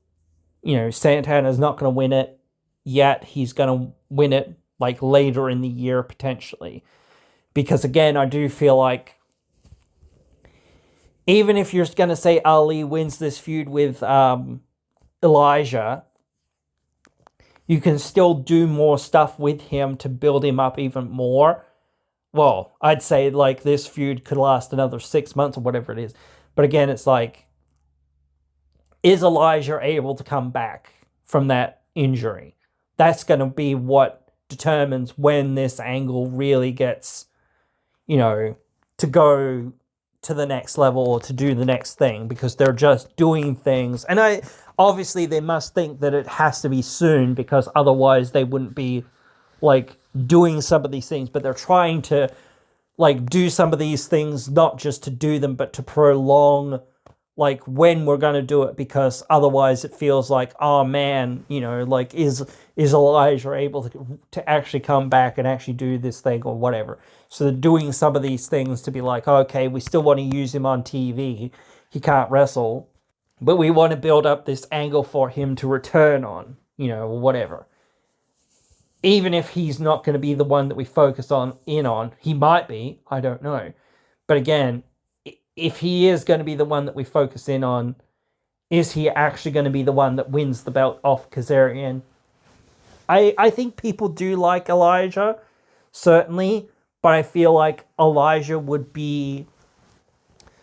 Santana's not going to win it yet. He's going to win it like later in the year, potentially. Because again, I do feel like even if you're going to say Ali wins this feud with Elijah, you can still do more stuff with him to build him up even more. Well, I'd say like this feud could last another 6 months or whatever it is. But again, it's like, is Elijah able to come back from that injury? That's going to be what determines when this angle really gets, to go to the next level or to do the next thing, because they're just doing things. And obviously they must think that it has to be soon, because otherwise they wouldn't be like doing some of these things. But they're trying to like do some of these things not just to do them, but to prolong like when we're going to do it, because otherwise it feels like, oh man, like is Elijah able to actually come back and actually do this thing or whatever. So they're doing some of these things to be like, okay, we still want to use him on TV. He can't wrestle, but we want to build up this angle for him to return on, or whatever. Even if he's not going to be the one that we focus on, he might be, I don't know. But again, if he is going to be the one that we focus in on, is he actually going to be the one that wins the belt off Kazarian? I think people do like Elijah, certainly, but I feel like Elijah would be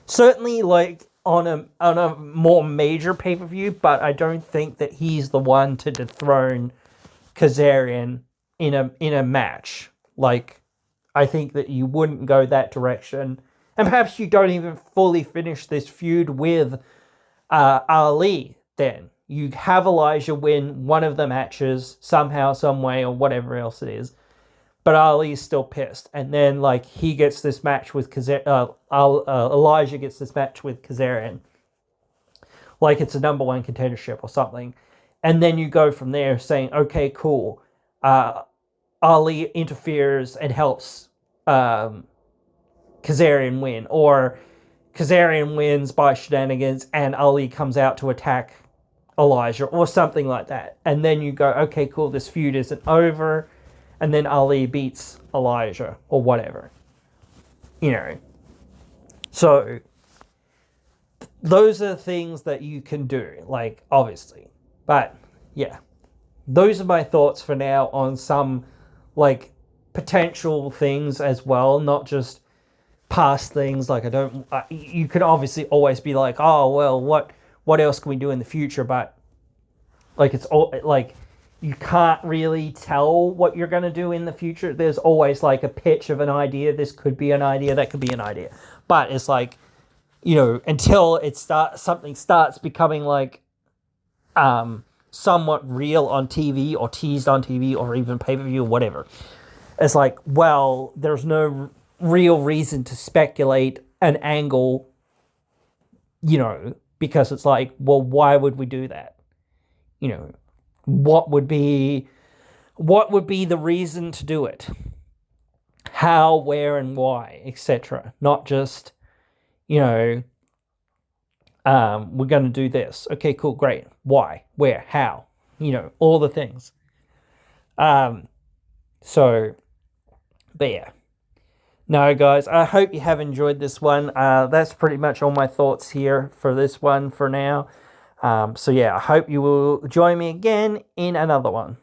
certainly like on a more major pay-per-view, but I don't think that he's the one to dethrone Kazarian in a match. Like, I think that you wouldn't go that direction. And perhaps you don't even fully finish this feud with Ali then. You have Elijah win one of the matches somehow, some way, or whatever else it is. But Ali's still pissed. And then, like, he gets this match with Elijah gets this match with Kazarian. Like it's a number one contendership or something. And then you go from there saying, okay, cool. Ali interferes and helps Kazarian win, or Kazarian wins by shenanigans and Ali comes out to attack Elijah, or something like that. And then you go, okay, cool, this feud isn't over, and then Ali beats Elijah, or whatever. So those are things that you can do, like, obviously. But, yeah. Those are my thoughts for now on some, like, potential things as well, not just past things. Like, you could obviously always be like, oh, well, what else can we do in the future? But, like, it's all, like, you can't really tell what you're going to do in the future. There's always, like, a pitch of an idea. This could be an idea, that could be an idea. But it's like, until something starts becoming, like, somewhat real on TV, or teased on TV, or even pay-per-view, or whatever. It's like, well, there's no real reason to speculate an angle, because it's like, well, why would we do that? What would be the reason to do it? How, where, and why, etc. Not just, we're going to do this. Okay, cool, great. Why, where, how? All the things. So, but yeah. No, guys, I hope you have enjoyed this one. That's pretty much all my thoughts here for this one for now. So yeah, I hope you will join me again in another one.